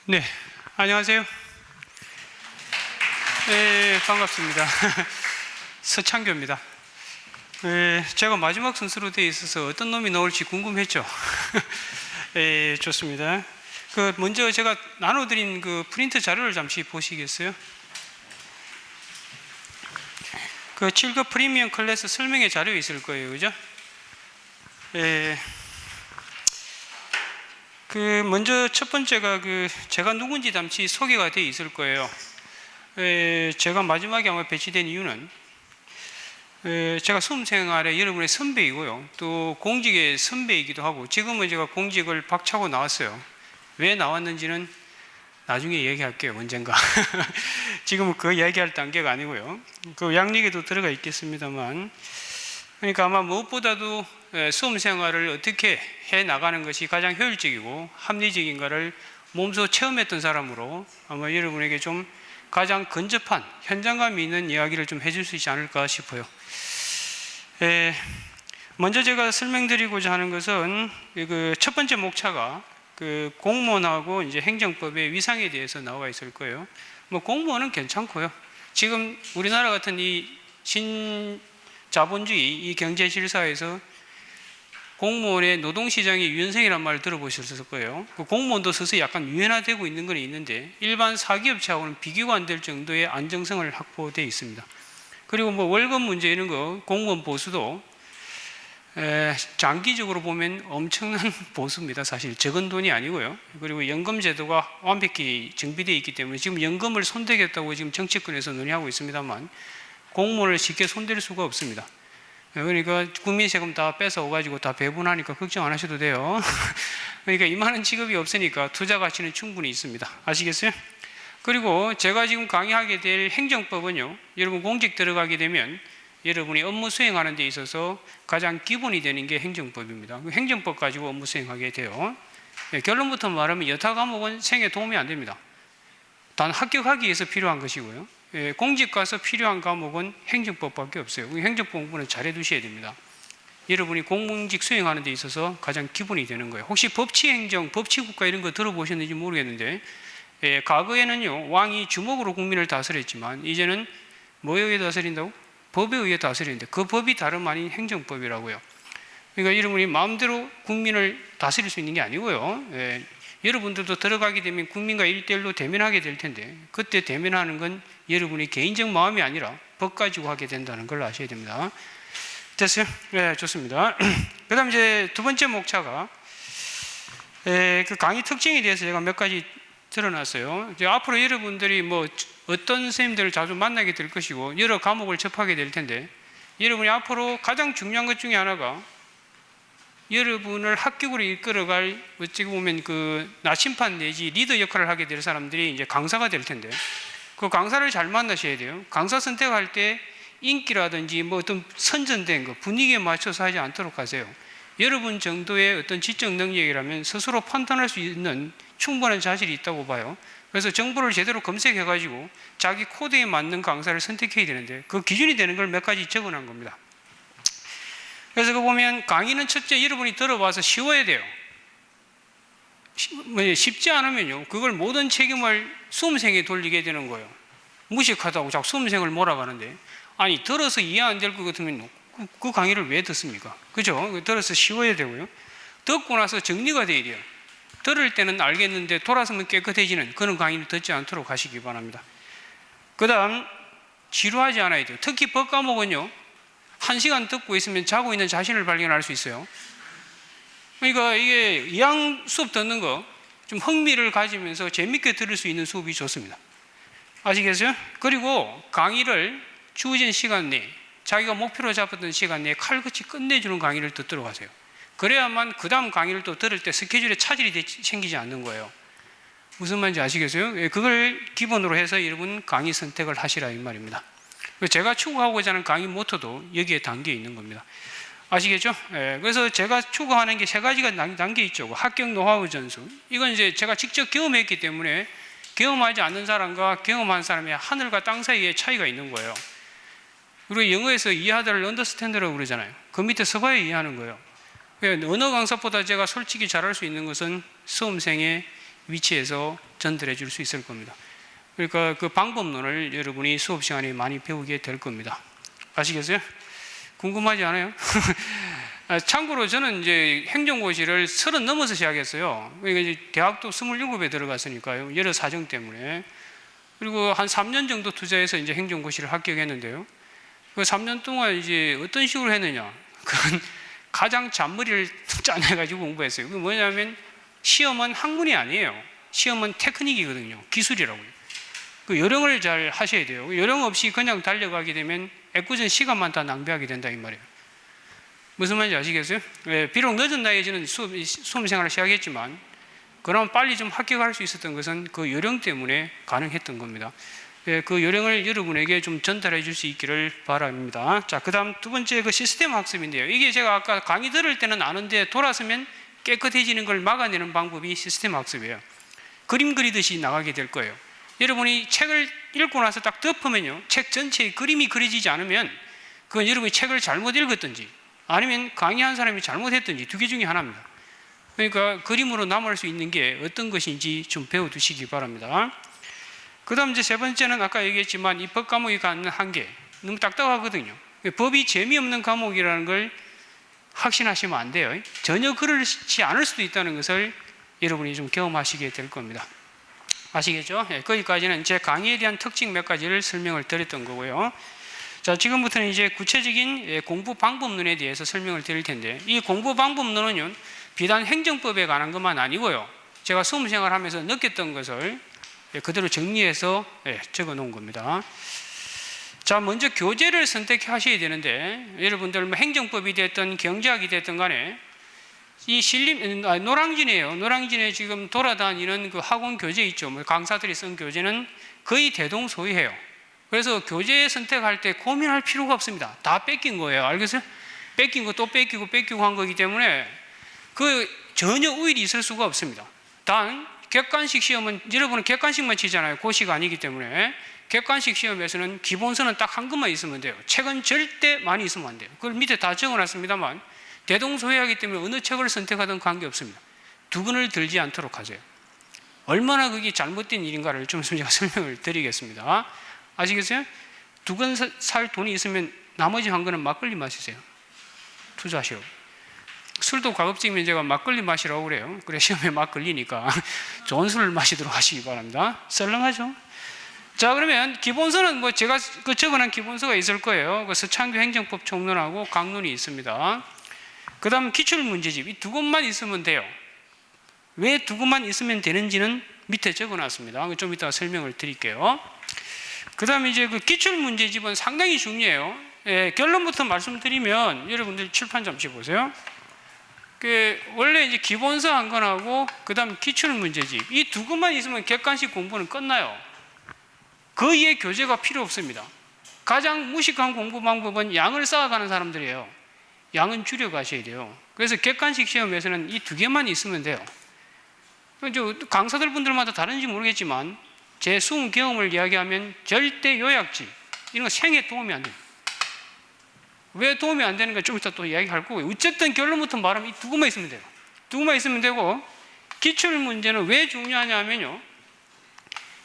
네, 안녕하세요. 네, 반갑습니다. 서창교입니다. 네, 제가 마지막 순서로 되어 있어서 어떤 놈이 나올지 궁금했죠. 네, 좋습니다. 먼저 제가 나눠드린 그 프린트 자료를 잠시 보시겠어요? 7급 프리미엄 클래스 설명의 자료에 있을 거예요, 그죠? 네. 먼저 첫 번째가 제가 누군지 잠시 소개가 되어 있을 거예요. 제가 마지막에 아마 배치된 이유는 제가 수험생활에 여러분의 선배이고요, 또 공직의 선배이기도 하고, 지금은 제가 공직을 박차고 나왔어요. 왜 나왔는지는 나중에 얘기할게요, 언젠가. 지금은 그 얘기할 단계가 아니고요, 그 양력에도 들어가 있겠습니다만, 그러니까 아마 무엇보다도 수험생활을 어떻게 해 나가는 것이 가장 효율적이고 합리적인가를 몸소 체험했던 사람으로 아마 여러분에게 좀 가장 근접한 현장감 있는 이야기를 좀 해줄 수 있지 않을까 싶어요. 먼저 제가 설명드리고자 하는 것은 첫 번째 목차가 공무원하고 이제 행정법의 위상에 대해서 나와 있을 거예요. 뭐 공무원은 괜찮고요. 지금 우리나라 같은 이 신자본주의 이 경제 질서에서 공무원의 노동시장의 유연성이란 말을 들어보셨을 거예요. 공무원도 서서히 약간 유연화되고 있는 건 있는데 일반 사기업체하고는 비교가 안 될 정도의 안정성을 확보되어 있습니다. 그리고 뭐 월급 문제 이런 거 공무원 보수도 장기적으로 보면 엄청난 보수입니다. 사실 적은 돈이 아니고요. 그리고 연금 제도가 완벽히 정비되어 있기 때문에 지금 연금을 손대겠다고 지금 정치권에서 논의하고 있습니다만 공무원을 쉽게 손댈 수가 없습니다. 그러니까 국민 세금 다 뺏어오가지고 다 배분하니까 걱정 안 하셔도 돼요. 그러니까 이만한 직업이 없으니까 투자 가치는 충분히 있습니다. 아시겠어요? 그리고 제가 지금 강의하게 될 행정법은요, 여러분 공직 들어가게 되면 여러분이 업무 수행하는 데 있어서 가장 기본이 되는 게 행정법입니다. 행정법 가지고 업무 수행하게 돼요. 결론부터 말하면 여타 과목은 생에 도움이 안 됩니다. 단 합격하기 위해서 필요한 것이고요, 공직 가서 필요한 과목은 행정법밖에 없어요. 행정법 공부는 잘 해두셔야 됩니다. 여러분이 공직 수행하는 데 있어서 가장 기본이 되는 거예요. 혹시 법치행정, 법치국가 이런 거 들어보셨는지 모르겠는데 과거에는요, 왕이 주먹으로 국민을 다스렸지만 이제는 뭐에 의해 다스린다고? 법에 의해 다스리는데 그 법이 다름 아닌 행정법이라고요. 그러니까 여러분이 마음대로 국민을 다스릴 수 있는 게 아니고요, 여러분들도 들어가게 되면 국민과 1대1로 대면하게 될 텐데 그때 대면하는 건 여러분의 개인적 마음이 아니라 법 가지고 하게 된다는 걸 아셔야 됩니다. 됐어요? 네, 좋습니다. 그 다음 이제 두 번째 목차가 그 강의 특징에 대해서 제가 몇 가지 드러났어요. 이제 앞으로 여러분들이 뭐 어떤 선생님들을 자주 만나게 될 것이고 여러 과목을 접하게 될 텐데 여러분이 앞으로 가장 중요한 것 중에 하나가 여러분을 합격으로 이끌어갈 어찌 보면 나침반 내지 리더 역할을 하게 될 사람들이 이제 강사가 될 텐데 그 강사를 잘 만나셔야 돼요. 강사 선택할 때 인기라든지 뭐 어떤 선전된 거 분위기에 맞춰서 하지 않도록 하세요. 여러분 정도의 어떤 지적 능력이라면 스스로 판단할 수 있는 충분한 자질이 있다고 봐요. 그래서 정보를 제대로 검색해 가지고 자기 코드에 맞는 강사를 선택해야 되는데 그 기준이 되는 걸 몇 가지 적어놓은 겁니다. 그래서 보면 강의는 첫째 여러분이 들어봐서 쉬워야 돼요. 쉽지 않으면요, 그걸 모든 책임을 수험생에 돌리게 되는 거예요. 무식하다고 자꾸 수험생을 몰아가는데, 아니 들어서 이해 안 될 것 같으면 그 강의를 왜 듣습니까? 그죠? 들어서 쉬워야 되고요, 듣고 나서 정리가 돼야 돼요. 들을 때는 알겠는데 돌아서면 깨끗해지는 그런 강의를 듣지 않도록 하시기 바랍니다. 그 다음 지루하지 않아야 돼요. 특히 법 과목은요, 1시간 듣고 있으면 자고 있는 자신을 발견할 수 있어요. 그러니까 이게 이왕 수업 듣는 거 좀 흥미를 가지면서 재밌게 들을 수 있는 수업이 좋습니다. 아시겠어요? 그리고 강의를 주어진 시간 내에 자기가 목표로 잡았던 시간 내에 칼같이 끝내주는 강의를 듣도록 하세요. 그래야만 그 다음 강의를 또 들을 때 스케줄에 차질이 생기지 않는 거예요. 무슨 말인지 아시겠어요? 그걸 기본으로 해서 여러분 강의 선택을 하시라 이 말입니다. 제가 추구하고자 하는 강의 모토도 여기에 담겨 있는 겁니다. 아시겠죠? 그래서 제가 추구하는 게 세 가지가 담겨 있죠. 합격 노하우 전수. 이건 이제 제가 직접 경험했기 때문에 경험하지 않는 사람과 경험한 사람의 하늘과 땅 사이에 차이가 있는 거예요. 그리고 영어에서 이해하다를 understand라고 그러잖아요. 그 밑에 써봐야 이해하는 거예요. 언어 강사보다 제가 솔직히 잘할 수 있는 것은 수험생의 위치에서 전달해 줄 수 있을 겁니다. 그러니까 그 방법론을 여러분이 수업 시간에 많이 배우게 될 겁니다. 아시겠어요? 궁금하지 않아요? 참고로 저는 이제 행정고시를 30 넘어서 시작했어요. 그러니까 이제 대학도 27에 들어갔으니까요. 여러 사정 때문에. 그리고 한 3년 정도 투자해서 이제 행정고시를 합격했는데요. 그 3년 동안 이제 어떤 식으로 했느냐? 그건 가장 잔머리를 짜내가지고 공부했어요. 그게 뭐냐면 시험은 학문이 아니에요. 시험은 테크닉이거든요. 기술이라고요. 그 요령을 잘 하셔야 돼요. 요령 없이 그냥 달려가게 되면 애꿎은 시간만 다 낭비하게 된다 이 말이에요. 무슨 말인지 아시겠어요? 비록 늦은 나이에 저는 수험생활을 시작했지만 그럼 빨리 좀 합격할 수 있었던 것은 그 요령 때문에 가능했던 겁니다. 그 요령을 여러분에게 좀 전달해 줄 수 있기를 바랍니다. 자, 그 다음 두 번째 그 시스템 학습인데요. 이게 제가 아까 강의 들을 때는 아는데 돌아서면 깨끗해지는 걸 막아내는 방법이 시스템 학습이에요. 그림 그리듯이 나가게 될 거예요. 여러분이 책을 읽고 나서 딱 덮으면요, 책 전체에 그림이 그려지지 않으면 그건 여러분이 책을 잘못 읽었든지 아니면 강의한 사람이 잘못했든지 두 개 중에 하나입니다. 그러니까 그림으로 남을 수 있는 게 어떤 것인지 좀 배워두시기 바랍니다. 그 다음 이제 세 번째는 아까 얘기했지만 이 법 과목이 갖는 한계, 너무 딱딱하거든요. 법이 재미없는 과목이라는 걸 확신하시면 안 돼요. 전혀 그렇지 않을 수도 있다는 것을 여러분이 좀 경험하시게 될 겁니다. 아시겠죠? 거기까지는 제 강의에 대한 특징 몇 가지를 설명을 드렸던 거고요. 자, 지금부터는 이제 구체적인 공부 방법론에 대해서 설명을 드릴 텐데, 이 공부 방법론은요, 비단 행정법에 관한 것만 아니고요, 제가 수험생활 하면서 느꼈던 것을 그대로 정리해서 적어 놓은 겁니다. 자, 먼저 교재를 선택하셔야 되는데, 여러분들 뭐 행정법이 됐든 경제학이 됐든 간에 이 노량진이에요. 노량진에 지금 돌아다니는 그 학원 교재 있죠. 뭐 강사들이 쓴 교재는 거의 대동소이해요. 그래서 교재 선택할 때 고민할 필요가 없습니다. 다 뺏긴 거예요. 알겠어요? 뺏긴 거 또 뺏기고 한 거기 때문에 그 전혀 우일이 있을 수가 없습니다. 단 객관식 시험은 여러분은 객관식만 치잖아요. 고시가 아니기 때문에 객관식 시험에서는 기본서는 딱 한 것만 있으면 돼요. 책은 절대 많이 있으면 안 돼요. 그걸 밑에 다 적어놨습니다만 대동소이하기 때문에 어느 책을 선택하든 관계없습니다. 두근을 들지 않도록 하세요. 얼마나 그게 잘못된 일인가를 좀 제가 설명을 드리겠습니다. 아시겠어요? 두근 살 돈이 있으면 나머지 한 거는 막걸리 마시세요. 투자하시라고. 술도 가급적이면 제가 막걸리 마시라고 그래요. 그래 시험에 막 걸리니까 좋은 술을 마시도록 하시기 바랍니다. 썰렁하죠? 자, 그러면 기본서는 뭐 제가 그 적어놓은 기본서가 있을 거예요. 그 서창교 행정법 총론하고 강론이 있습니다. 그 다음 기출문제집, 이 두 권만 있으면 돼요. 왜 두 권만 있으면 되는지는 밑에 적어놨습니다. 좀 이따가 설명을 드릴게요. 그 다음에 이제 그 기출문제집은 상당히 중요해요. 결론부터 말씀드리면 여러분들 칠판 잠시 보세요. 원래 이제 기본서 한 권하고 그 다음 기출문제집, 이 두 권만 있으면 객관식 공부는 끝나요. 그 이외에 교재가 필요 없습니다. 가장 무식한 공부 방법은 양을 쌓아가는 사람들이에요. 양은 줄여가셔야 돼요. 그래서 객관식 시험에서는 이 두 개만 있으면 돼요. 강사들 분들마다 다른지 모르겠지만 제 수험 경험을 이야기하면 절대 요약지 이런 거 생에 도움이 안 돼요. 왜 도움이 안 되는가 좀 이따 또 이야기할 거고요. 어쨌든 결론부터 말하면 이 두 개만 있으면 돼요. 두 개만 있으면 되고, 기출문제는 왜 중요하냐면요,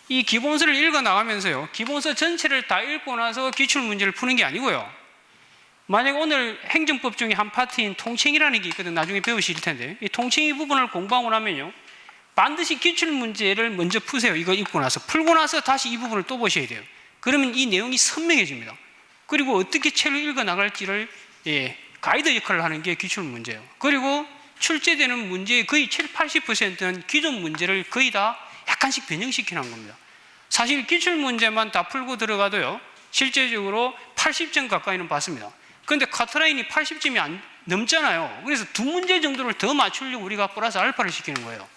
이 기본서를 읽어 나가면서요, 기본서 전체를 다 읽고 나서 기출문제를 푸는 게 아니고요, 만약 오늘 행정법 중에 한 파트인 통칭이라는 게 있거든. 나중에 배우실 텐데 이 통칭 부분을 공부하고 나면요, 반드시 기출문제를 먼저 푸세요. 이거 읽고 나서 풀고 나서 다시 이 부분을 또 보셔야 돼요. 그러면 이 내용이 선명해집니다. 그리고 어떻게 책을 읽어 나갈지를 가이드 역할을 하는 게 기출문제예요. 그리고 출제되는 문제의 거의 70~80%는 기존 문제를 거의 다 약간씩 변형시키는 겁니다. 사실 기출문제만 다 풀고 들어가도요, 실제적으로 80점 가까이는 받습니다. 그런데 카트라인이 80점이 안 넘잖아요. 그래서 두 문제 정도를 더 맞추려고 우리가 플러스 알파를 시키는 거예요.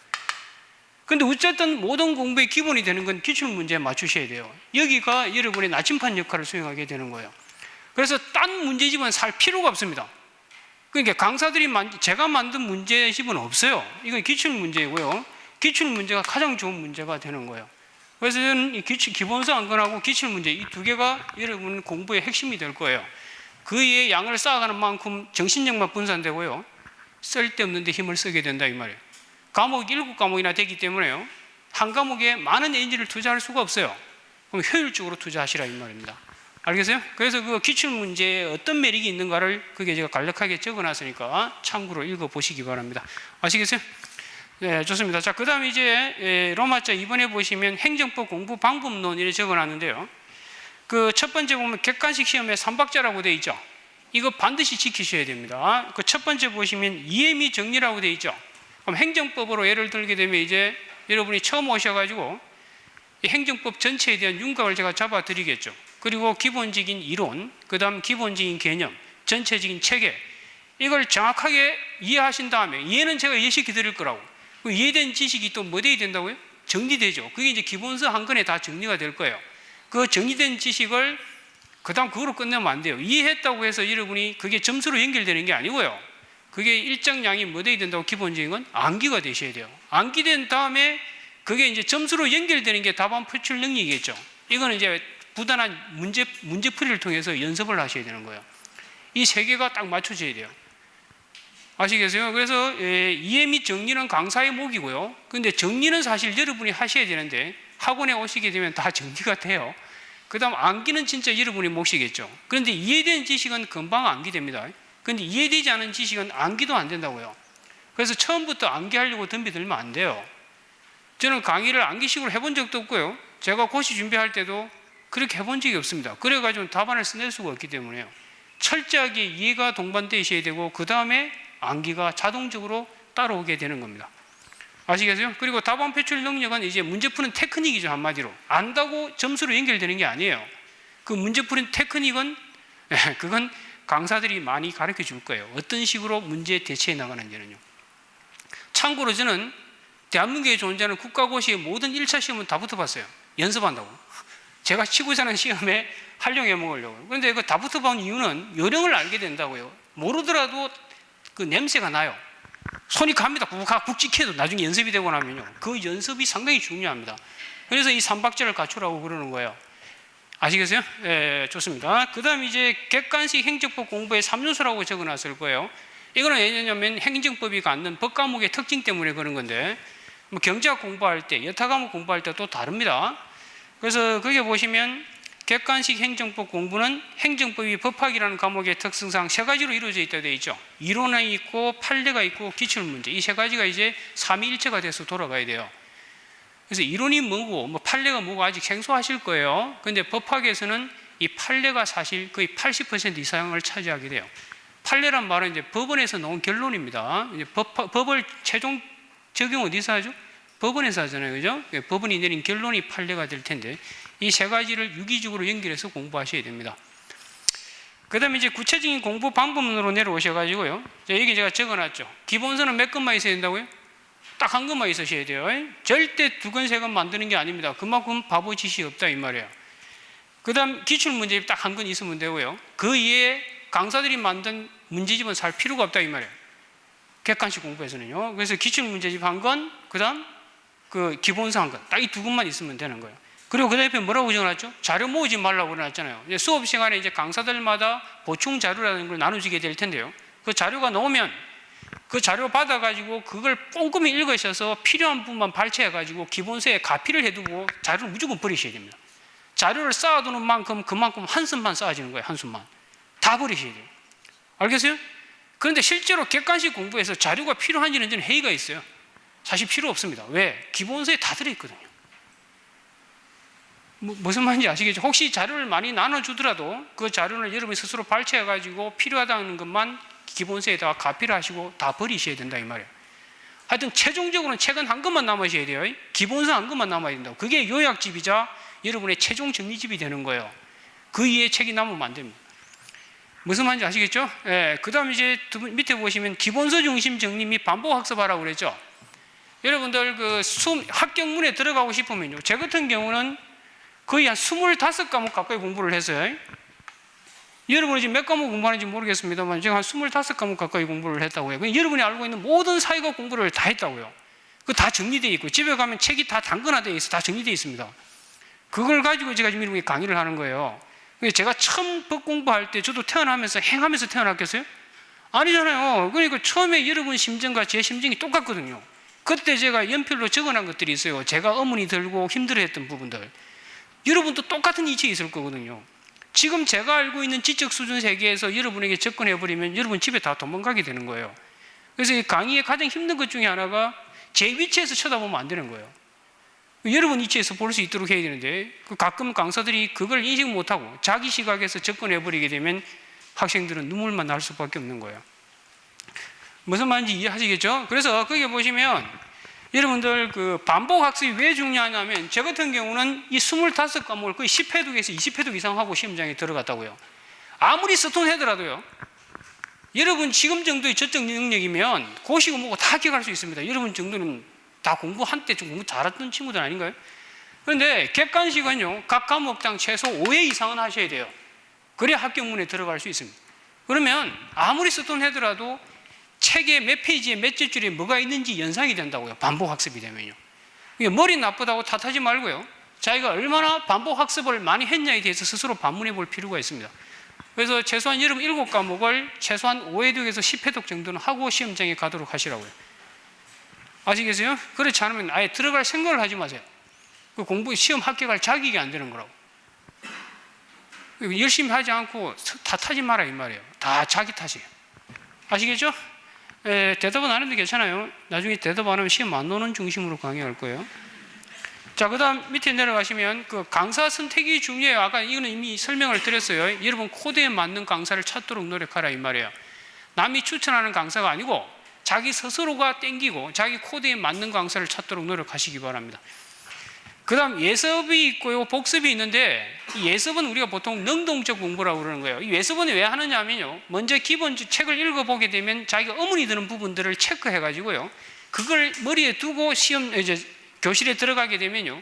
그런데 어쨌든 모든 공부의 기본이 되는 건 기출문제에 맞추셔야 돼요. 여기가 여러분의 나침판 역할을 수행하게 되는 거예요. 그래서 딴 문제집은 살 필요가 없습니다. 그러니까 강사들이 제가 만든 문제집은 없어요. 이건 기출문제이고요, 기출문제가 가장 좋은 문제가 되는 거예요. 그래서 저는 이 기본서 한 권하고 기출문제 이 두 개가 여러분 공부의 핵심이 될 거예요. 그 이에 양을 쌓아가는 만큼 정신력만 분산되고요, 쓸데없는 데 힘을 쓰게 된다 이 말이에요. 과목이 7과목이나 되기 때문에요, 한 과목에 많은 에너지를 투자할 수가 없어요. 그럼 효율적으로 투자하시라 이 말입니다. 알겠어요? 그래서 그 기출문제에 어떤 매력이 있는가를 그게 제가 간략하게 적어놨으니까 참고로 읽어보시기 바랍니다. 아시겠어요? 네, 좋습니다. 자, 그 다음에 이제 로마자 2번에 보시면 행정법 공부 방법론 이렇게 적어놨는데요. 그 첫 번째 보면 객관식 시험에 3박자라고 되어 있죠. 이거 반드시 지키셔야 됩니다. 그 첫 번째 보시면 이해 및 정리라고 되어 있죠. 그럼 행정법으로 예를 들게 되면 이제 여러분이 처음 오셔가지고 이 행정법 전체에 대한 윤곽을 제가 잡아 드리겠죠. 그리고 기본적인 이론, 그 다음 기본적인 개념, 전체적인 체계, 이걸 정확하게 이해하신 다음에, 이해는 제가 이해시켜 드릴 거라고. 그 이해된 지식이 또 뭐 돼야 된다고요? 정리되죠. 그게 이제 기본서 한 권에 다 정리가 될 거예요. 그 정리된 지식을 그 다음 그거로 끝내면 안 돼요. 이해했다고 해서 여러분이 그게 점수로 연결되는 게 아니고요. 그게 일정량이 뭐 돼야 된다고? 기본적인 건 암기가 되셔야 돼요. 암기된 다음에 그게 이제 점수로 연결되는 게 답안 표출 능력이겠죠. 이거는 이제 부단한 문제풀이를 통해서 연습을 하셔야 되는 거예요. 이 세 개가 딱 맞춰져야 돼요. 아시겠어요? 그래서 이해 및 정리는 강사의 몫이고요. 그런데 정리는 사실 여러분이 하셔야 되는데 학원에 오시게 되면 다 정리가 돼요. 그 다음 암기는 진짜 여러분이 몫이겠죠. 그런데 이해된 지식은 금방 암기됩니다. 그런데 이해되지 않은 지식은 암기도 안 된다고요. 그래서 처음부터 암기하려고 덤비들면 안 돼요. 저는 강의를 암기식으로 해본 적도 없고요. 제가 고시 준비할 때도 그렇게 해본 적이 없습니다. 그래가지고 답안을 써낼 수가 없기 때문에요. 철저하게 이해가 동반되셔야 되고 그 다음에 암기가 자동적으로 따라오게 되는 겁니다. 아시겠어요? 그리고 답안 표출 능력은 이제 문제 푸는 테크닉이죠. 한마디로 안다고 점수로 연결되는 게 아니에요. 그 문제 푸는 테크닉은 그건 강사들이 많이 가르쳐 줄 거예요. 어떤 식으로 문제에 대처해 나가는지는요. 참고로 저는 대한민국에 존재하는 국가고시의 모든 1차 시험은 다 붙어봤어요. 연습한다고. 제가 치고 사는 시험에 활용해 먹으려고요. 그런데 그 다 붙어본 이유는 요령을 알게 된다고요. 모르더라도 그 냄새가 나요. 손이 갑니다. 국 찍혀도 나중에 연습이 되고 나면요. 그 연습이 상당히 중요합니다. 그래서 이 3박자를 갖추라고 그러는 거예요. 아시겠어요? 예, 좋습니다. 그 다음 이제 객관식 행정법 공부의 3요소라고 적어놨을 거예요. 이거는 왜냐하면 행정법이 갖는 법 과목의 특징 때문에 그런 건데, 뭐 경제학 공부할 때, 여타 과목 공부할 때 또 다릅니다. 그래서 거기에 보시면 객관식 행정법 공부는 행정법이 법학이라는 과목의 특성상 세 가지로 이루어져 있다 되어 있죠. 이론이 있고 판례가 있고 기출문제, 이 세 가지가 이제 삼위일체가 돼서 돌아가야 돼요. 그래서 이론이 뭐고 뭐 판례가 뭐고 아직 생소하실 거예요. 그런데 법학에서는 이 판례가 사실 거의 80% 이상을 차지하게 돼요. 판례란 말은 이제 법원에서 나온 결론입니다. 이제 법을 최종 적용 어디서 하죠? 법원에서 하잖아요. 그죠? 법원이 내린 결론이 판례가 될 텐데 이 세 가지를 유기적으로 연결해서 공부하셔야 됩니다. 그 다음에 이제 구체적인 공부 방법론으로 내려오셔가지고요. 여기 제가 적어놨죠. 기본서는 몇 건만 있어야 된다고요? 딱 한 건만 있으셔야 돼요. 절대 두 건, 세 건 만드는 게 아닙니다. 그만큼 바보 짓이 없다 이 말이에요. 그 다음 기출문제집 딱 한 건 있으면 되고요. 그 이외에 강사들이 만든 문제집은 살 필요가 없다 이 말이에요. 객관식 공부에서는요. 그래서 기출문제집 한 건, 그 다음 그 기본서 한 건, 딱 이 두 건만 있으면 되는 거예요. 그리고 그 옆에 뭐라고 적어놨죠? 자료 모으지 말라고 그러놨잖아요. 이제 수업 시간에 이제 강사들마다 보충 자료라는 걸 나눠주게 될 텐데요. 그 자료가 나오면 그 자료 받아가지고 그걸 꼼꼼히 읽으셔서 필요한 부분만 발췌해가지고 기본서에 가피를 해두고 자료를 무조건 버리셔야 됩니다. 자료를 쌓아두는 만큼 그만큼 한숨만 쌓아지는 거예요. 한숨만. 다 버리셔야 돼요. 알겠어요? 그런데 실제로 객관식 공부에서 자료가 필요한지는 저는 회의가 있어요. 사실 필요 없습니다. 왜? 기본서에 다 들어있거든요. 무슨 말인지 아시겠죠? 혹시 자료를 많이 나눠주더라도 그 자료를 여러분이 스스로 발췌해가지고 필요하다는 것만 기본서에다가 가피를 하시고 다 버리셔야 된다 이 말이에요. 하여튼 최종적으로는 책은 한 권만 남으셔야 돼요. 기본서 한 권만 남아야 된다고. 그게 요약집이자 여러분의 최종 정리집이 되는 거예요. 그 이외에 책이 남으면 안 됩니다. 무슨 말인지 아시겠죠? 예, 그 다음 이제 밑에 보시면 기본서 중심 정리 및 반복 학습하라고 그랬죠. 여러분들 그 합격문에 들어가고 싶으면요. 제 같은 경우는 거의 한 25과목 가까이 공부를 했어요. 여러분이 지금 몇 과목 공부하는지 모르겠습니다만 제가 한 25과목 가까이 공부를 했다고요. 여러분이 알고 있는 모든 사회과 공부를 다 했다고요. 그 다 정리되어 있고 집에 가면 책이 다 단권화되어 있어. 다 정리되어 있습니다. 그걸 가지고 제가 지금 이렇게 강의를 하는 거예요. 제가 처음 법 공부할 때 저도 태어나면서 행하면서 태어났겠어요? 아니잖아요. 그러니까 처음에 여러분 심정과 제 심정이 똑같거든요. 그때 제가 연필로 적어놓은 것들이 있어요. 제가 어머니 들고 힘들어했던 부분들. 여러분도 똑같은 이치에 있을 거거든요. 지금 제가 알고 있는 지적 수준 세계에서 여러분에게 접근해버리면 여러분 집에 다 도망가게 되는 거예요. 그래서 이 강의의 가장 힘든 것 중에 하나가 제 위치에서 쳐다보면 안 되는 거예요. 여러분 위치에서 볼 수 있도록 해야 되는데 가끔 강사들이 그걸 인식 못하고 자기 시각에서 접근해버리게 되면 학생들은 눈물만 날 수밖에 없는 거예요. 무슨 말인지 이해하시겠죠? 그래서 거기 보시면 여러분들 그 반복 학습이 왜 중요하냐면 저 같은 경우는 이 25과목을 거의 10회독에서 20회독 이상 하고 시험장에 들어갔다고요. 아무리 스톤해더라도요. 여러분 지금 정도의 저적 능력이면 고시고 뭐고 다 합격할 수 있습니다. 여러분 정도는 다 공부 한때 좀 공부 잘했던 친구들 아닌가요? 그런데 객관식은요. 각 과목당 최소 5회 이상은 하셔야 돼요. 그래야 합격문에 들어갈 수 있습니다. 그러면 아무리 스톤해더라도 책에 몇 페이지에 몇 줄에 뭐가 있는지 연상이 된다고요. 반복 학습이 되면요. 머리 나쁘다고 탓하지 말고요. 자기가 얼마나 반복 학습을 많이 했냐에 대해서 스스로 반문해 볼 필요가 있습니다. 그래서 최소한 여러분 7과목을 최소한 5회독에서 10회독 정도는 하고 시험장에 가도록 하시라고요. 아시겠어요? 그렇지 않으면 아예 들어갈 생각을 하지 마세요. 그 공부 시험 합격할 자격이 안 되는 거라고. 열심히 하지 않고 탓하지 마라 이 말이에요. 다 자기 탓이에요. 아시겠죠? 대답은 안 해도 괜찮아요. 나중에 대답 안 하면 시험 안 오는 중심으로 강의할 거예요. 자, 그 다음 밑에 내려가시면 그 강사 선택이 중요해요. 아까 이거는 이미 설명을 드렸어요. 여러분 코드에 맞는 강사를 찾도록 노력하라 이 말이에요. 남이 추천하는 강사가 아니고 자기 스스로가 땡기고 자기 코드에 맞는 강사를 찾도록 노력하시기 바랍니다. 그 다음 예습이 있고요. 복습이 있는데 이 예습은 우리가 보통 능동적 공부라고 그러는 거예요. 이 예습은 왜 하느냐면요. 먼저 기본적 책을 읽어보게 되면 자기가 어머니 드는 부분들을 체크해가지고요. 그걸 머리에 두고 시험 이제 교실에 들어가게 되면요.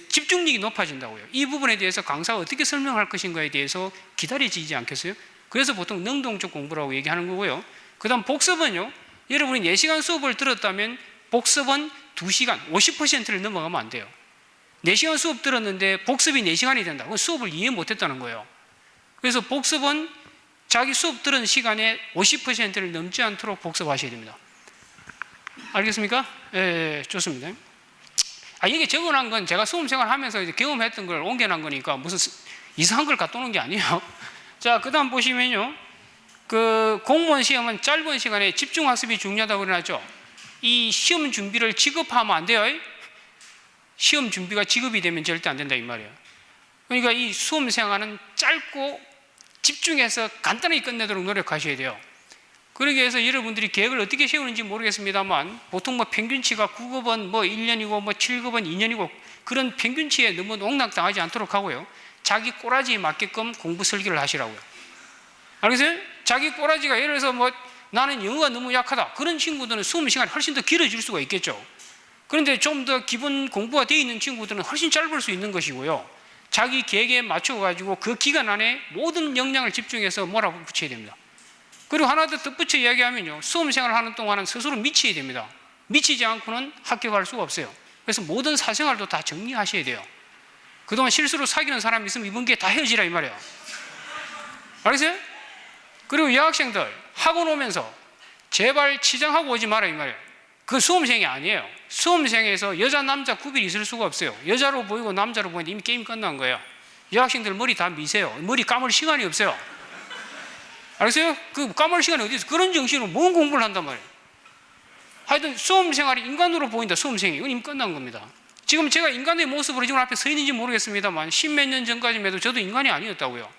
집중력이 높아진다고요. 이 부분에 대해서 강사가 어떻게 설명할 것인가에 대해서 기다려지지 않겠어요? 그래서 보통 능동적 공부라고 얘기하는 거고요. 그 다음 복습은요. 여러분이 4시간 수업을 들었다면 복습은 2시간, 50%를 넘어가면 안 돼요. 4시간 수업 들었는데 복습이 4시간이 된다. 그건 수업을 이해 못했다는 거예요. 그래서 복습은 자기 수업 들은 시간에 50%를 넘지 않도록 복습하셔야 됩니다. 알겠습니까? 예, 좋습니다. 이게 적어놓은 건 제가 수험생활 하면서 이제 경험했던 걸 옮겨놓은 거니까 무슨 이상한 걸 갖다 놓은 게 아니에요. 자, 그 다음 보시면요. 그 공무원 시험은 짧은 시간에 집중학습이 중요하다고 그러죠. 이 시험 준비를 지급하면 안 돼요. 시험 준비가 지급이 되면 절대 안 된다 이 말이에요. 그러니까 이 수험생활은 짧고 집중해서 간단하게 끝내도록 노력하셔야 돼요. 그러기 위해서 여러분들이 계획을 어떻게 세우는지 모르겠습니다만 보통 뭐 평균치가 9급은 뭐 1년이고 뭐 7급은 2년이고 그런 평균치에 너무 농락당하지 않도록 하고요. 자기 꼬라지에 맞게끔 공부 설계를 하시라고요. 알겠어요? 자기 꼬라지가 예를 들어서 뭐 나는 영어가 너무 약하다. 그런 친구들은 수험 시간이 훨씬 더 길어질 수가 있겠죠. 그런데 좀 더 기본 공부가 되어 있는 친구들은 훨씬 짧을 수 있는 것이고요. 자기 계획에 맞춰가지고 그 기간 안에 모든 역량을 집중해서 몰아붙여야 됩니다. 그리고 하나 더 덧붙여 이야기하면요. 수험 생활을 하는 동안은 스스로 미쳐야 됩니다. 미치지 않고는 합격할 수가 없어요. 그래서 모든 사생활도 다 정리하셔야 돼요. 그동안 실수로 사귀는 사람이 있으면 이번 기회에 다 헤어지라 이 말이에요. 알겠어요? 그리고 여학생들 학원 오면서 제발 치장하고 오지 마라 이 말이에요. 그 수험생이 아니에요. 수험생에서 여자 남자 구별이 있을 수가 없어요. 여자로 보이고 남자로 보이는데 이미 게임이 끝난 거예요. 여학생들 머리 다 미세요. 머리 감을 시간이 없어요. 알겠어요? 그 감을 시간이 어디 있어? 그런 정신으로 뭔 공부를 한단 말이에요. 하여튼 수험생활이 인간으로 보인다. 수험생이 이건 이미 끝난 겁니다. 지금 제가 인간의 모습으로 지금 앞에 서 있는지 모르겠습니다만 10몇 년 전까지만 해도 저도 인간이 아니었다고요.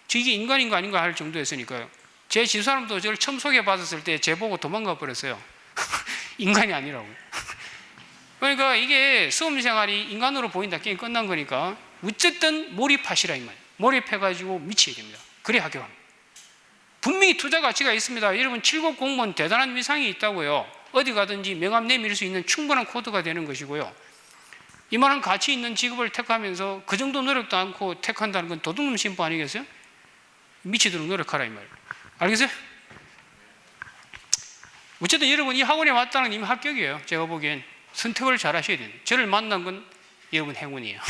저 이게 인간인가 아닌가 할 정도였으니까요. 제 집사람도 저를 처음 소개받았을 때 제 보고 도망가 버렸어요. 인간이 아니라고. 그러니까 이게 수험생활이 인간으로 보인다. 게임 끝난 거니까 어쨌든 몰입하시라 이 말이에요. 몰입해가지고 미쳐야 됩니다. 그래야 합격합니다. 분명히 투자 가치가 있습니다. 여러분 7급 공무원 대단한 위상이 있다고요. 어디 가든지 명함 내밀 수 있는 충분한 코드가 되는 것이고요. 이만한 가치 있는 직업을 택하면서 그 정도 노력도 않고 택한다는 건 도둑놈 심보 아니겠어요? 미치도록 노력하라 이 말이에요. 알겠어요? 어쨌든 여러분 이 학원에 왔다는 건 이미 합격이에요. 제가 보기엔 선택을 잘 하셔야 돼요. 저를 만난 건 여러분 행운이에요.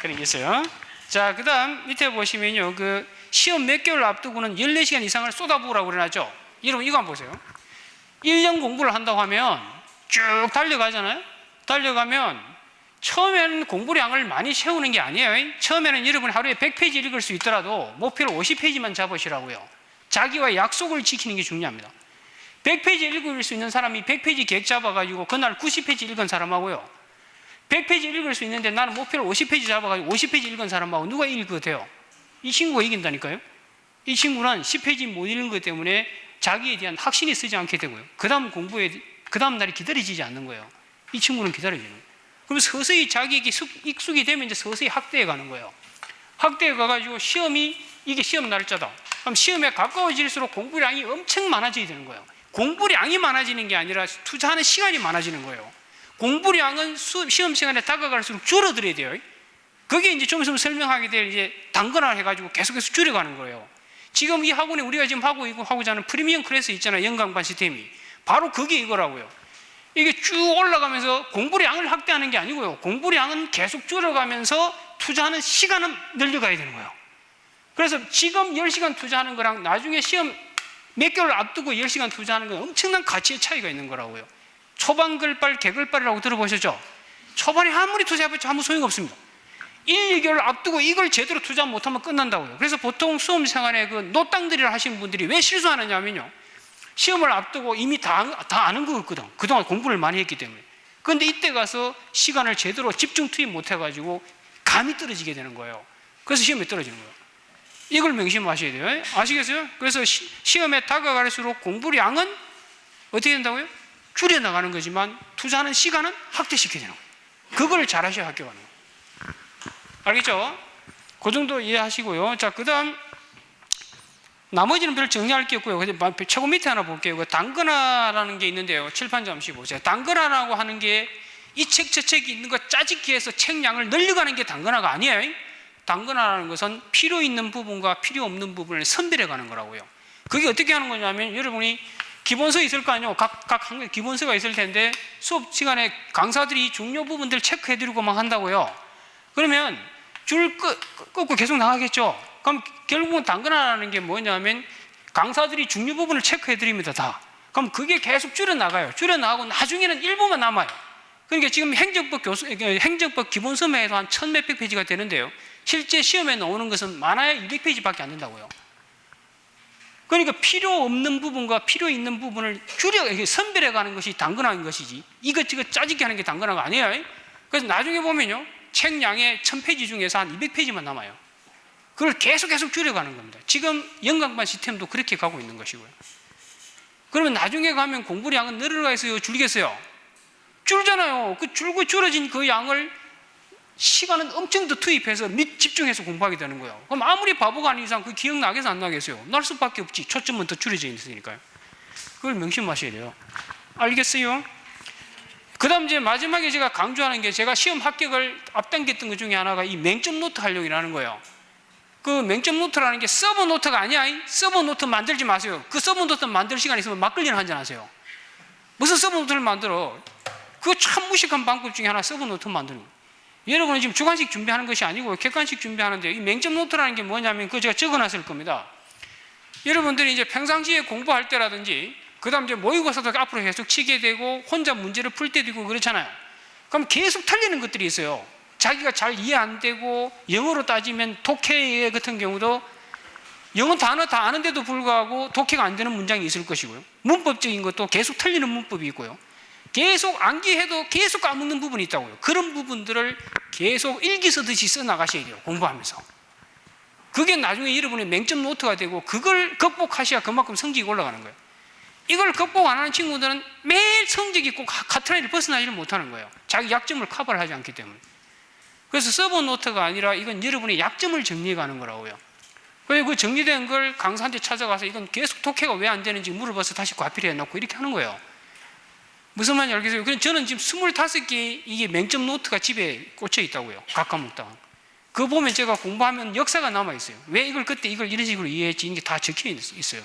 그러겠어요. 자, 그 다음 밑에 보시면요. 그 시험 몇 개월 앞두고는 14시간 이상을 쏟아부으라고 그러죠. 여러분 이거 한번 보세요. 1년 공부를 한다고 하면 쭉 달려가잖아요. 달려가면 처음에는 공부량을 많이 채우는 게 아니에요. 처음에는 여러분이 하루에 100페이지 읽을 수 있더라도 목표를 50페이지만 잡으시라고요. 자기와 약속을 지키는 게 중요합니다. 100페이지 읽을 수 있는 사람이 100페이지 계획 잡아가지고 그날 90페이지 읽은 사람하고요, 100페이지 읽을 수 있는데 나는 목표를 50페이지 잡아가지고 50페이지 읽은 사람하고 누가 이길 것 같아요? 이 친구가 이긴다니까요. 이 친구는 10페이지 못 읽은 것 때문에 자기에 대한 확신이 쓰지 않게 되고요, 그 다음 날이 기다려지지 않는 거예요. 이 친구는 기다려지는 거예요. 그럼 서서히 자기에게 익숙이 되면 이제 서서히 학대해 가는 거예요. 학대해 가가지고 이게 시험 날짜다. 그럼 시험에 가까워질수록 공부량이 엄청 많아지게 되는 거예요. 공부량이 많아지는 게 아니라 투자하는 시간이 많아지는 거예요. 공부량은 시험 시간에 다가갈수록 줄어들어야 돼요. 그게 이제 좀 있으면 설명하게 될 이제 단권화 해가지고 계속해서 줄여가는 거예요. 지금 이 학원에 우리가 지금 하고자 하는 프리미엄 클래스 있잖아요. 연강반 시스템이. 바로 그게 이거라고요. 이게 쭉 올라가면서 공부량을 확대하는 게 아니고요, 공부량은 계속 줄어가면서 투자하는 시간은 늘려가야 되는 거예요. 그래서 지금 10시간 투자하는 거랑 나중에 시험 몇 개월 앞두고 10시간 투자하는 건 엄청난 가치의 차이가 있는 거라고요. 초반 글발, 개글발이라고 들어보셨죠? 초반에 아무리 투자해봤자 아무 소용이 없습니다. 1, 2개월 앞두고 이걸 제대로 투자 못하면 끝난다고요. 그래서 보통 수험 생활에 그 노땅들이라 하시는 분들이 왜 실수하느냐면요, 시험을 앞두고 이미 다 아는 것 같거든. 그동안 공부를 많이 했기 때문에. 그런데 이때 가서 시간을 제대로 집중 투입 못해가지고 감이 떨어지게 되는 거예요. 그래서 시험에 떨어지는 거예요. 이걸 명심하셔야 돼요. 아시겠어요? 그래서 시험에 다가갈수록 공부량은 어떻게 된다고요? 줄여나가는 거지만 투자하는 시간은 확대시켜야 되는 거예요. 그걸 잘 하셔야 합격하는 거예요. 알겠죠? 그 정도 이해하시고요. 자, 그 다음 나머지는 별 정리할 게 없고요. 최고 밑에 하나 볼게요. 그 단권화라는 게 있는데요. 칠판 잠시 보세요. 단권화라고 하는 게 이 책 저 책이 있는 거 짜집기 해서 책량을 늘려가는 게 단권화가 아니에요. 단권화라는 것은 필요 있는 부분과 필요 없는 부분을 선별해 가는 거라고요. 그게 어떻게 하는 거냐면, 여러분이 기본서 있을 거 아니에요. 각 기본서가 있을 텐데 수업 시간에 강사들이 중요 부분들 체크해 드리고 막 한다고요. 그러면 줄 끊고 계속 나가겠죠. 그럼 결국은 단권화라는 게 뭐냐면 강사들이 중요 부분을 체크해 드립니다. 다. 그럼 그게 계속 줄여나가요. 줄여나가고 나중에는 일부만 남아요. 그러니까 지금 행정법 기본서에도 한 1000몇백 페이지가 되는데요, 실제 시험에 나오는 것은 많아야 200페이지밖에 안 된다고요. 그러니까 필요 없는 부분과 필요 있는 부분을 선별해 가는 것이 단권화인 것이지, 이것저것 짜집기 하는 게 단권화가 아니에요. 그래서 나중에 보면요, 책량의 1000페이지 중에서 한 200페이지만 남아요. 그걸 계속 줄여가는 겁니다. 지금 연강반 시스템도 그렇게 가고 있는 것이고요. 그러면 나중에 가면 공부량은 늘어가겠어요? 줄겠어요? 줄잖아요. 그 줄어진 그 양을 시간은 엄청 더 투입해서 집중해서 공부하게 되는 거예요. 그럼 아무리 바보가 아닌 이상 그 기억나겠어 안 나겠어요? 날 수밖에 없지. 초점은 더 줄여져 있으니까요. 그걸 명심하셔야 돼요. 알겠어요? 그 다음 이제 마지막에 제가 강조하는 게, 제가 시험 합격을 앞당겼던 것 중에 하나가 이 맹점 노트 활용이라는 거예요. 그 맹점 노트라는 게 서버 노트가 아니야. 서버 노트 만들지 마세요. 그 서버 노트 만들 시간 있으면 막걸리나 한잔 하세요. 무슨 서버 노트를 만들어? 그거 참 무식한 방법 중에 하나, 서버 노트 만드는 거예요. 여러분은 지금 주관식 준비하는 것이 아니고 객관식 준비하는데, 이 맹점 노트라는 게 뭐냐면 그거 제가 적어놨을 겁니다. 여러분들이 이제 평상시에 공부할 때라든지, 그 다음 이제 모의고사도 앞으로 계속 치게 되고 혼자 문제를 풀 때도 있고 그렇잖아요. 그럼 계속 틀리는 것들이 있어요. 자기가 잘 이해 안 되고, 영어로 따지면 독해 같은 경우도 영어 단어 다 아는데도 불구하고 독해가 안 되는 문장이 있을 것이고요. 문법적인 것도 계속 틀리는 문법이 있고요. 계속 암기해도 계속 까먹는 부분이 있다고요. 그런 부분들을 계속 일기 쓰듯이 써나가셔야 돼요. 공부하면서. 그게 나중에 여러분의 맹점 노트가 되고, 그걸 극복하셔야 그만큼 성적이 올라가는 거예요. 이걸 극복 안 하는 친구들은 매일 성적이 꼭 카트라인을 벗어나지를 못하는 거예요. 자기 약점을 커버를 하지 않기 때문에. 그래서 서버 노트가 아니라 이건 여러분의 약점을 정리해 가는 거라고요. 그리고 그 정리된 걸 강사한테 찾아가서 이건 계속 독해가 왜 안 되는지 물어봐서 다시 과피를 해놓고 이렇게 하는 거예요. 무슨 말인지 알겠어요? 그래서 저는 지금 25개 이게 맹점 노트가 집에 꽂혀 있다고요. 각 과목당. 그거 보면 제가 공부하면 역사가 남아있어요. 왜 이걸 그때 이걸 이런 식으로 이해했지, 이게 다 적혀 있어요.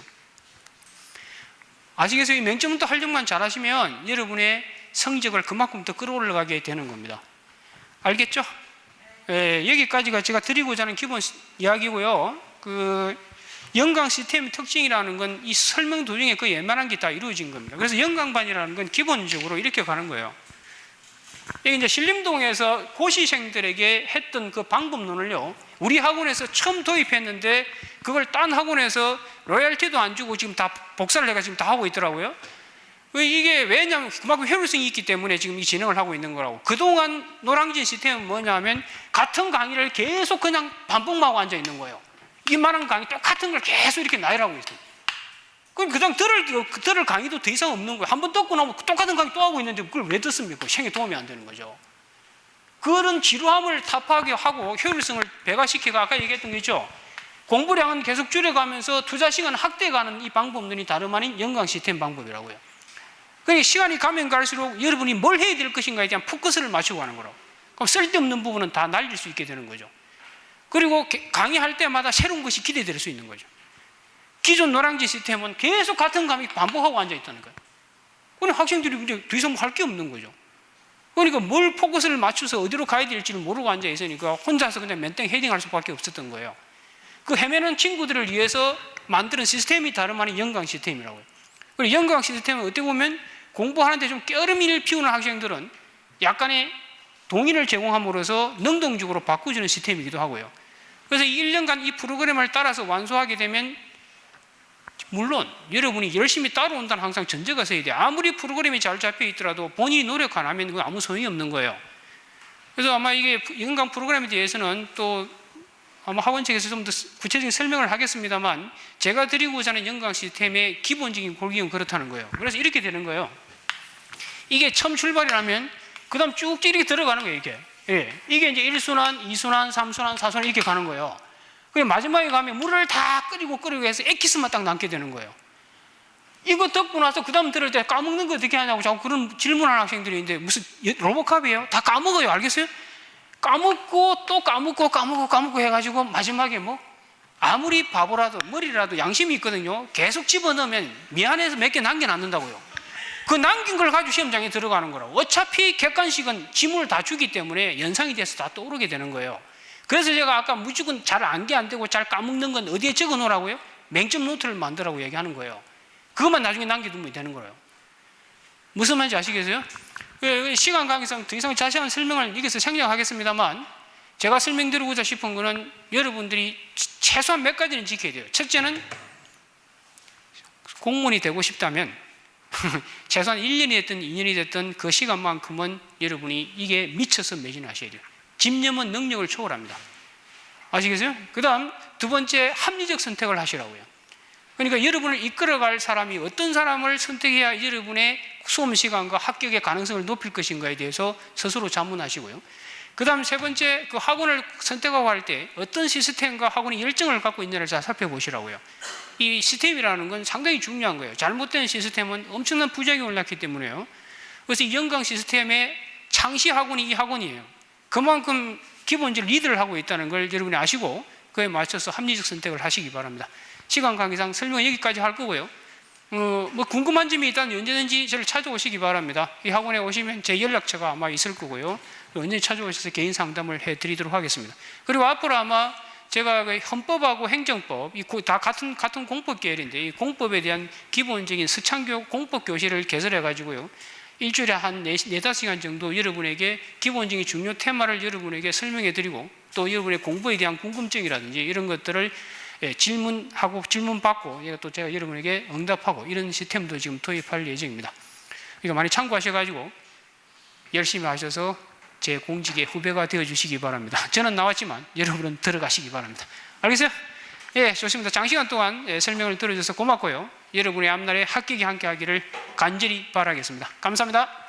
아시겠어요? 이 맹점 노트 활용만 잘 하시면 여러분의 성적을 그만큼 더 끌어올라가게 되는 겁니다. 알겠죠? 여기까지가 제가 드리고자 하는 기본 이야기고요. 영강 시스템의 특징이라는 건 이 설명 도중에 그 웬만한 게 다 이루어진 겁니다. 그래서 영강반이라는 건 기본적으로 이렇게 가는 거예요. 이게 이제 신림동에서 고시생들에게 했던 그 방법론을요, 우리 학원에서 처음 도입했는데 그걸 딴 학원에서 로열티도 안 주고 지금 다 복사를 해가 지금 다 하고 있더라고요. 이게 왜냐하면 그만큼 효율성이 있기 때문에 지금 이 진행을 하고 있는 거라고. 그동안 노량진 시스템은 뭐냐면 같은 강의를 계속 그냥 반복만 하고 앉아 있는 거예요. 이만한 강의 똑같은 걸 계속 이렇게 나열하고 있어요. 그럼 그냥 들을 강의도 더 이상 없는 거예요. 한번 듣고 나면 똑같은 강의 또 하고 있는데 그걸 왜 듣습니까? 생에 도움이 안 되는 거죠. 그런 지루함을 타파하게 하고 효율성을 배가시키고 아까 얘기했던 게 있죠. 공부량은 계속 줄여가면서 투자 시간 확대가는 이 방법론이 다름 아닌 영강 시스템 방법이라고요. 그러니까 시간이 가면 갈수록 여러분이 뭘 해야 될 것인가에 대한 포커스를 맞추고 가는 거라고. 그럼 쓸데없는 부분은 다 날릴 수 있게 되는 거죠. 그리고 강의할 때마다 새로운 것이 기대될 수 있는 거죠. 기존 노량진 시스템은 계속 같은 강의 반복하고 앉아있다는 거예요. 그럼 학생들이 이제 더 이상 할 게 없는 거죠. 그러니까 뭘 포커스를 맞춰서 어디로 가야 될지를 모르고 앉아있으니까 혼자서 그냥 맨땅 헤딩할 수밖에 없었던 거예요. 그 헤매는 친구들을 위해서 만드는 시스템이 다름 아닌 영강 시스템이라고요. 그리고 영강 시스템은 어떻게 보면 공부하는데 좀 깨름이를 피우는 학생들은 약간의 동의를 제공함으로써 능동적으로 바꾸주는 시스템이기도 하고요. 그래서 1년간 이 프로그램을 따라서 완수하게 되면 물론 여러분이 열심히 따라온다는 항상 전제가 있어야 돼요. 아무리 프로그램이 잘 잡혀 있더라도 본인이 노력 안 하면 그건 아무 소용이 없는 거예요. 그래서 아마 이게 영강 프로그램에 대해서는 또 아마 학원 측에서 좀 더 구체적인 설명을 하겠습니다만 제가 드리고자 하는 영강 시스템의 기본적인 골기는 그렇다는 거예요. 그래서 이렇게 되는 거예요. 이게 처음 출발이라면 그 다음 쭉 이렇게 들어가는 거예요. 이게 이제 1순환, 2순환, 3순환, 4순환 이렇게 가는 거예요. 그리고 마지막에 가면 물을 다 끓이고 해서 액기스만 딱 남게 되는 거예요. 이거 듣고 나서 그 다음 들을 때 까먹는 거 어떻게 하냐고 자꾸 그런 질문하는 학생들이 있는데 무슨 로보캅이에요? 다 까먹어요. 알겠어요? 까먹고 또 까먹고 해가지고 마지막에 뭐 아무리 바보라도 머리라도 양심이 있거든요. 계속 집어넣으면 미안해서 몇 개 남겨놨는다고요. 그 남긴 걸 가지고 시험장에 들어가는 거라고. 어차피 객관식은 지문을 다 주기 때문에 연상이 돼서 다 떠오르게 되는 거예요. 그래서 제가 아까 무조건 잘 암기 안 되고 잘 까먹는 건 어디에 적어 놓으라고요? 맹점 노트를 만들라고 얘기하는 거예요. 그것만 나중에 남겨두면 되는 거예요. 무슨 말인지 아시겠어요? 시간 관계상 더 이상 자세한 설명을 여기서 생략하겠습니다만 제가 설명드리고자 싶은 거는 여러분들이 최소한 몇 가지는 지켜야 돼요. 첫째는 공무원이 되고 싶다면 최소한 1년이 됐든 2년이 됐든 그 시간만큼은 여러분이 이게 미쳐서 매진하셔야 돼요. 집념은 능력을 초월합니다. 아시겠어요? 그 다음 두 번째 합리적 선택을 하시라고요. 그러니까 여러분을 이끌어갈 사람이 어떤 사람을 선택해야 여러분의 수험 시간과 합격의 가능성을 높일 것인가에 대해서 스스로 자문하시고요. 그 다음 세 번째 그 학원을 선택하고 할 때 어떤 시스템과 학원이 열정을 갖고 있느냐를 잘 살펴보시라고요. 이 시스템이라는 건 상당히 중요한 거예요. 잘못된 시스템은 엄청난 부작용을 낳기 때문에요. 그래서 이 영강 시스템의 창시 학원이 이 학원이에요. 그만큼 기본적으로 리드를 하고 있다는 걸 여러분이 아시고 그에 맞춰서 합리적 선택을 하시기 바랍니다. 시간 관계상 설명은 여기까지 할 거고요. 뭐 궁금한 점이 있다면 언제든지 저를 찾아오시기 바랍니다. 이 학원에 오시면 제 연락처가 아마 있을 거고요. 언제든지 찾아오셔서 개인 상담을 해드리도록 하겠습니다. 그리고 앞으로 아마 제가 헌법하고 행정법 다 같은 공법 계열인데 이 공법에 대한 기본적인 서창교육 공법 교실을 개설해 가지고요. 일주일에 한 4-5시간 정도 여러분에게 기본적인 중요 테마를 여러분에게 설명해 드리고 또 여러분의 공부에 대한 궁금증이라든지 이런 것들을 질문하고 질문받고 또 제가 여러분에게 응답하고 이런 시스템도 지금 도입할 예정입니다. 이거 많이 참고하셔 가지고 열심히 하셔서 제 공직의 후배가 되어 주시기 바랍니다. 저는 나왔지만 여러분은 들어가시기 바랍니다. 알겠어요? 예, 좋습니다. 장시간 동안 설명을 들어줘서 고맙고요. 여러분의 앞날에 합격이 함께 하기를 간절히 바라겠습니다. 감사합니다.